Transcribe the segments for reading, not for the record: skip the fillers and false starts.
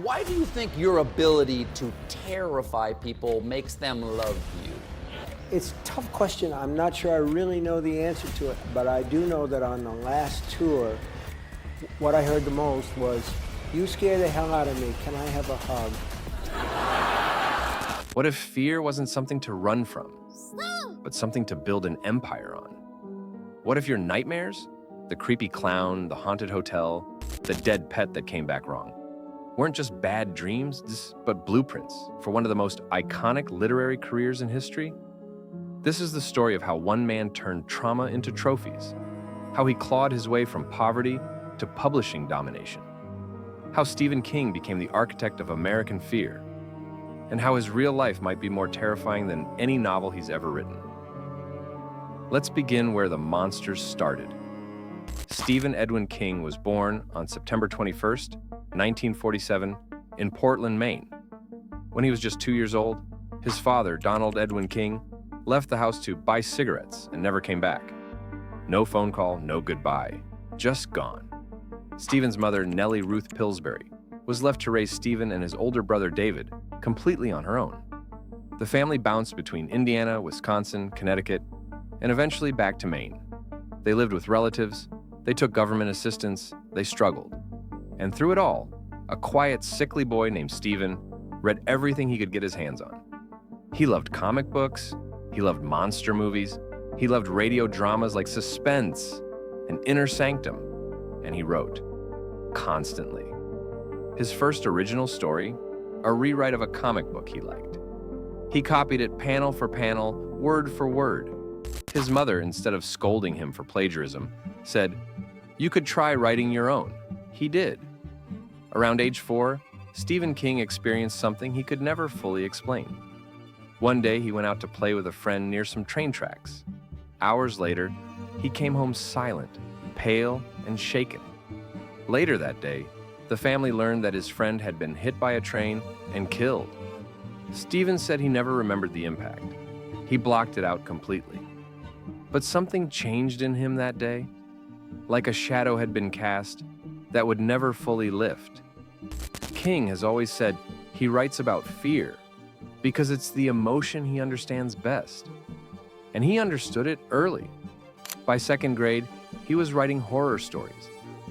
why do you think your ability to terrify people makes them love you? It's a tough question. I'm not sure I really know the answer to it, but I do know that on the last tour, what I heard the most was, "You scare the hell out of me. Can I have a hug?" What if fear wasn't something to run from, but something to build an empire on? What if your nightmares, the creepy clown, the haunted hotel, the dead pet that came back wrong, weren't just bad dreams, but blueprints for one of the most iconic literary careers in history? This is the story of how one man turned trauma into trophies, how he clawed his way from poverty to publishing domination, how Stephen King became the architect of American fear, and how his real life might be more terrifying than any novel he's ever written. Let's begin where the monsters started. Stephen Edwin King was born on September 21st, 1947, in Portland, Maine. When he was just 2 years old, his father, Donald Edwin King, left the house to buy cigarettes and never came back. No phone call, no goodbye, just gone. Stephen's mother, Nellie Ruth Pillsbury, was left to raise Stephen and his older brother David completely on her own. The family bounced between Indiana, Wisconsin, Connecticut, and eventually back to Maine. They lived with relatives, they took government assistance, they struggled. And through it all, a quiet, sickly boy named Stephen read everything he could get his hands on. He loved comic books, he loved monster movies, he loved radio dramas like Suspense and Inner Sanctum, and he wrote constantly. His first original story, a rewrite of a comic book he liked. He copied it panel for panel, word for word. His mother, instead of scolding him for plagiarism, said, "You could try writing your own." He did. Around age 4, Stephen King experienced something he could never fully explain. One day, he went out to play with a friend near some train tracks. Hours later, he came home silent, pale, and shaken. Later that day, the family learned that his friend had been hit by a train and killed. Stephen said he never remembered the impact. He blocked it out completely. But something changed in him that day, like a shadow had been cast that would never fully lift. King has always said he writes about fear because it's the emotion he understands best. And he understood it early. By second grade, he was writing horror stories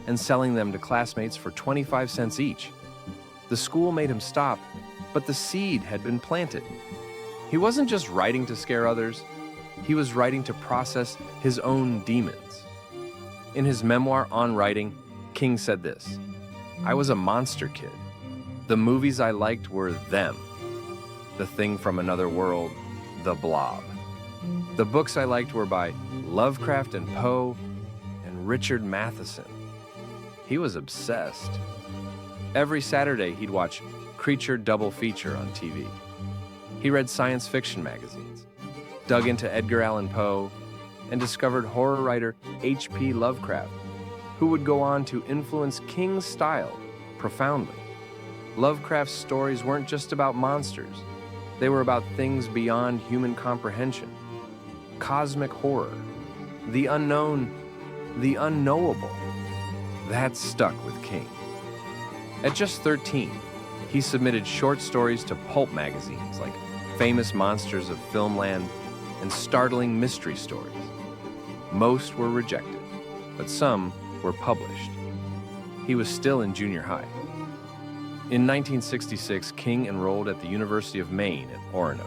and selling them to classmates for 25 cents each. The school made him stop, but the seed had been planted. He wasn't just writing to scare others, he was writing to process his own demons. In his memoir On Writing, King said this, "I was a monster kid. The movies I liked were them. The Thing from Another World, The Blob. The books I liked were by Lovecraft and Poe and Richard Matheson." He was obsessed. Every Saturday, he'd watch Creature Double Feature on TV. He read science fiction magazines, dug into Edgar Allan Poe, and discovered horror writer H.P. Lovecraft, who would go on to influence King's style profoundly. Lovecraft's stories weren't just about monsters. They were about things beyond human comprehension. Cosmic horror, the unknown, the unknowable. That stuck with King. At just 13, he submitted short stories to pulp magazines like Famous Monsters of Filmland and Startling Mystery Stories. Most were rejected, but some were published. He was still in junior high. In 1966, King enrolled at the University of Maine at Orono.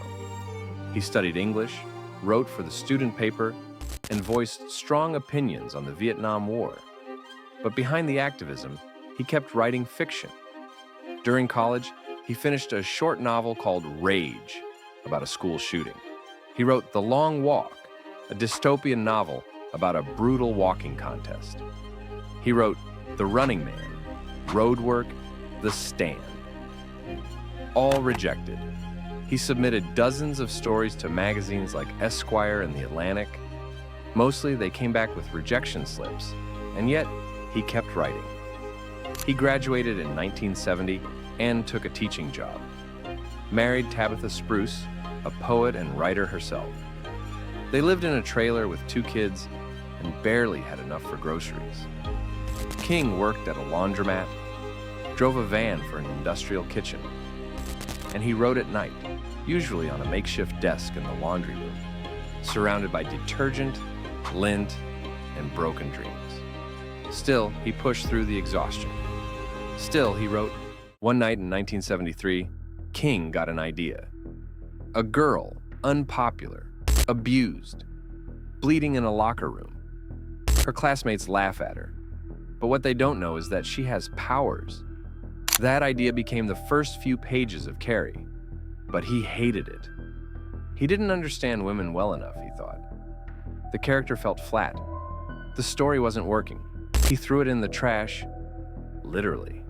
He studied English, wrote for the student paper, and voiced strong opinions on the Vietnam War. But behind the activism, he kept writing fiction. During college, he finished a short novel called Rage, about a school shooting. He wrote The Long Walk, a dystopian novel about a brutal walking contest. He wrote The Running Man, Roadwork, The Stand. All rejected. He submitted dozens of stories to magazines like Esquire and The Atlantic. Mostly they came back with rejection slips, and yet he kept writing. He graduated in 1970 and took a teaching job. Married Tabitha Spruce, a poet and writer herself. They lived in a trailer with 2 kids and barely had enough for groceries. King worked at a laundromat, drove a van for an industrial kitchen. And he wrote at night, usually on a makeshift desk in the laundry room, surrounded by detergent, lint, and broken dreams. Still, he pushed through the exhaustion. Still, he wrote, one night in 1973, King got an idea. A girl, unpopular, abused, bleeding in a locker room. Her classmates laugh at her, but what they don't know is that she has powers. That idea became the first few pages of Carrie, but he hated it. He didn't understand women well enough, he thought. The character felt flat. The story wasn't working. He threw it in the trash, literally.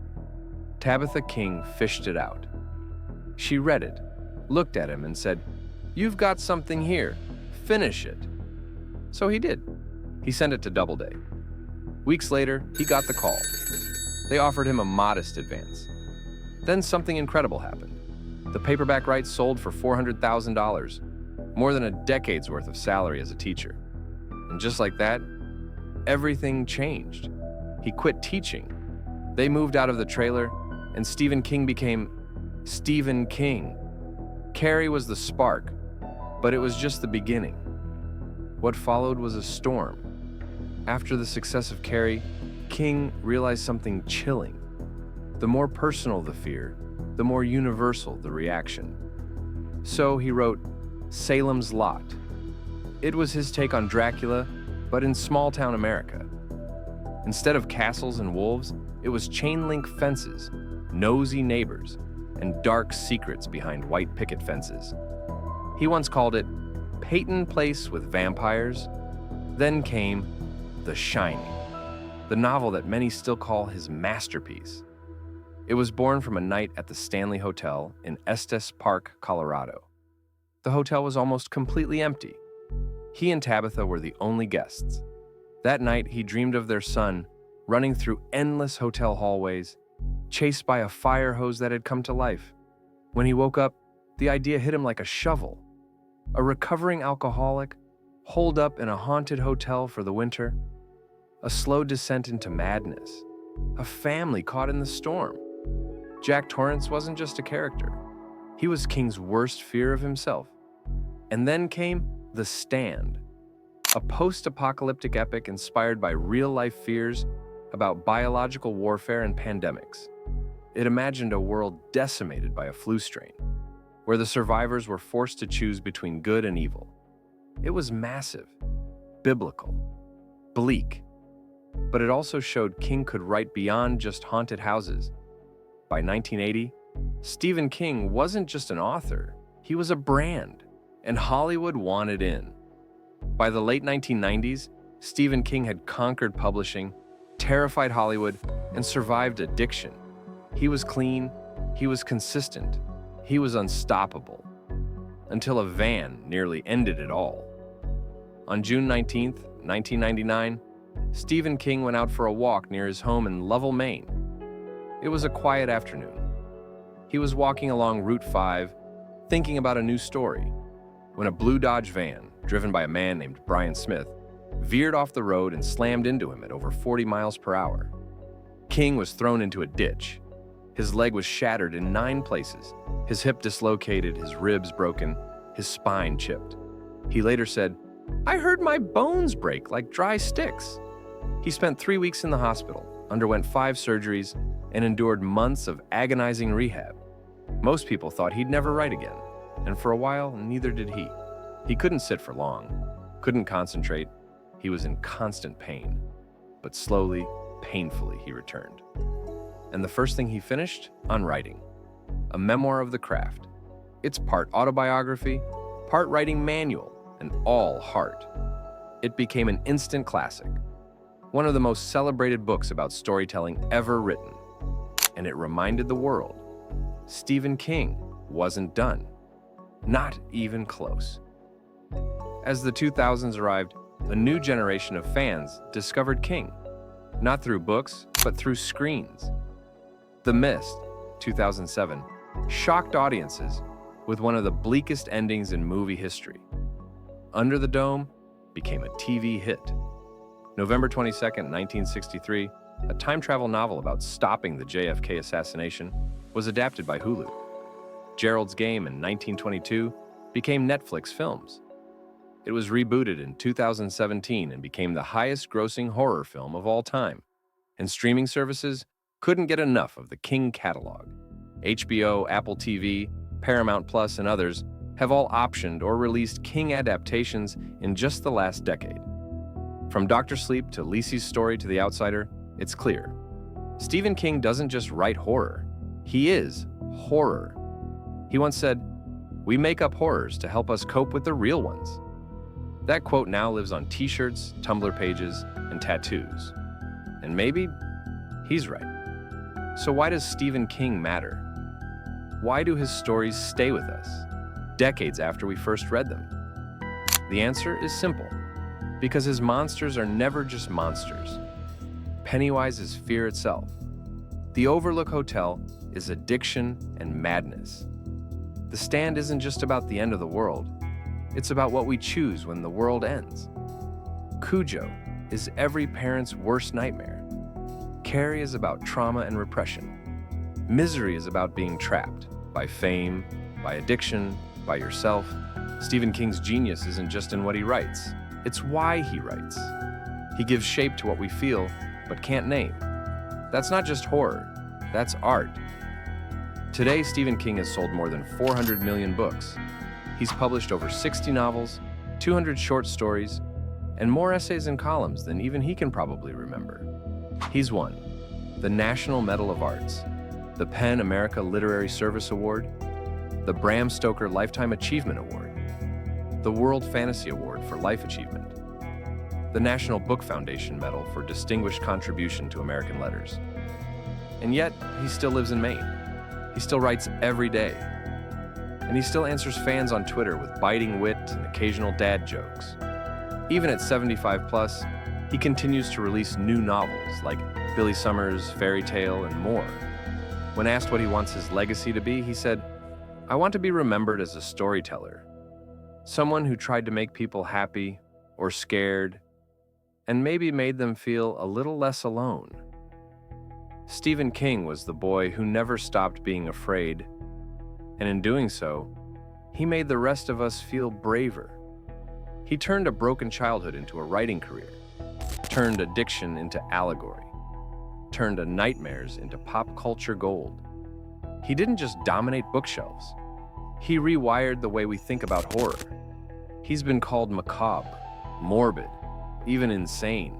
Tabitha King fished it out. She read it, looked at him, and said, "You've got something here. Finish it." So he did. He sent it to Doubleday. Weeks later, he got the call. They offered him a modest advance. Then something incredible happened. The paperback rights sold for $400,000, more than a decade's worth of salary as a teacher. And just like that, everything changed. He quit teaching. They moved out of the trailer, and Stephen King became Stephen King. Carrie was the spark, but it was just the beginning. What followed was a storm. After the success of Carrie, King realized something chilling. The more personal the fear, the more universal the reaction. So he wrote Salem's Lot. It was his take on Dracula, but in small-town America. Instead of castles and wolves, it was chain-link fences, nosy neighbors, and dark secrets behind white picket fences. He once called it Peyton Place with vampires. Then came The Shining, the novel that many still call his masterpiece. It was born from a night at the Stanley Hotel in Estes Park, Colorado. The hotel was almost completely empty. He and Tabitha were the only guests. That night, he dreamed of their son running through endless hotel hallways, chased by a fire hose that had come to life. When he woke up, the idea hit him like a shovel. A recovering alcoholic, holed up in a haunted hotel for the winter. A slow descent into madness. A family caught in the storm. Jack Torrance wasn't just a character. He was King's worst fear of himself. And then came The Stand, a post-apocalyptic epic inspired by real-life fears about biological warfare and pandemics. It imagined a world decimated by a flu strain, where the survivors were forced to choose between good and evil. It was massive, biblical, bleak, but it also showed King could write beyond just haunted houses. By 1980, Stephen King wasn't just an author, he was a brand, and Hollywood wanted in. By the late 1990s, Stephen King had conquered publishing, terrified Hollywood, and survived addiction. He was clean, he was consistent, he was unstoppable, until a van nearly ended it all. On June 19, 1999, Stephen King went out for a walk near his home in Lovell, Maine. It was a quiet afternoon. He was walking along Route 5, thinking about a new story, when a blue Dodge van, driven by a man named Brian Smith, veered off the road and slammed into him at over 40 miles per hour. King was thrown into a ditch. His leg was shattered in 9 places, his hip dislocated, his ribs broken, his spine chipped. He later said, "I heard my bones break like dry sticks." He spent 3 weeks in the hospital, underwent 5 surgeries, and endured months of agonizing rehab. Most people thought he'd never write again, and for a while, neither did he. He couldn't sit for long, couldn't concentrate. He was in constant pain. But slowly, painfully, he returned. And the first thing he finished? On writing. A memoir of the craft. It's part autobiography, part writing manual, and all heart. It became an instant classic. One of the most celebrated books about storytelling ever written. And it reminded the world, Stephen King wasn't done. Not even close. As the 2000s arrived, a new generation of fans discovered King, not through books, but through screens. The Mist, 2007, shocked audiences with one of the bleakest endings in movie history. Under the Dome became a TV hit. November 22, 1963, a time travel novel about stopping the JFK assassination, was adapted by Hulu. Gerald's Game in 1922 became Netflix films. It was rebooted in 2017 and became the highest-grossing horror film of all time. And streaming services couldn't get enough of the King catalog. HBO, Apple TV, Paramount Plus, and others have all optioned or released King adaptations in just the last decade. From Dr. Sleep to Lisey's Story to The Outsider, it's clear. Stephen King doesn't just write horror. He is horror. He once said, "We make up horrors to help us cope with the real ones." That quote now lives on t-shirts, Tumblr pages, and tattoos. And maybe he's right. So why does Stephen King matter? Why do his stories stay with us, decades after we first read them? The answer is simple. Because his monsters are never just monsters. Pennywise is fear itself. The Overlook Hotel is addiction and madness. The Stand isn't just about the end of the world. It's about what we choose when the world ends. Cujo is every parent's worst nightmare. Carrie is about trauma and repression. Misery is about being trapped by fame, by addiction, by yourself. Stephen King's genius isn't just in what he writes. It's why he writes. He gives shape to what we feel, but can't name. That's not just horror, that's art. Today, Stephen King has sold more than 400 million books. He's published over 60 novels, 200 short stories, and more essays and columns than even he can probably remember. He's won the National Medal of Arts, the PEN America Literary Service Award, the Bram Stoker Lifetime Achievement Award, the World Fantasy Award for Life Achievement, the National Book Foundation Medal for Distinguished Contribution to American Letters. And yet, he still lives in Maine. He still writes every day. And he still answers fans on Twitter with biting wit and occasional dad jokes. Even at 75 plus, he continues to release new novels like Billy Summers' Fairy Tale and more. When asked what he wants his legacy to be, he said, "I want to be remembered as a storyteller. Someone who tried to make people happy or scared and maybe made them feel a little less alone." Stephen King was the boy who never stopped being afraid, and in doing so, he made the rest of us feel braver. He turned a broken childhood into a writing career, turned addiction into allegory, turned nightmares into pop culture gold. He didn't just dominate bookshelves. He rewired the way we think about horror. He's been called macabre, morbid, even insane.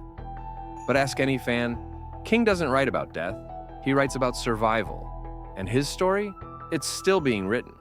But ask any fan, King doesn't write about death. He writes about survival. And his story, it's still being written.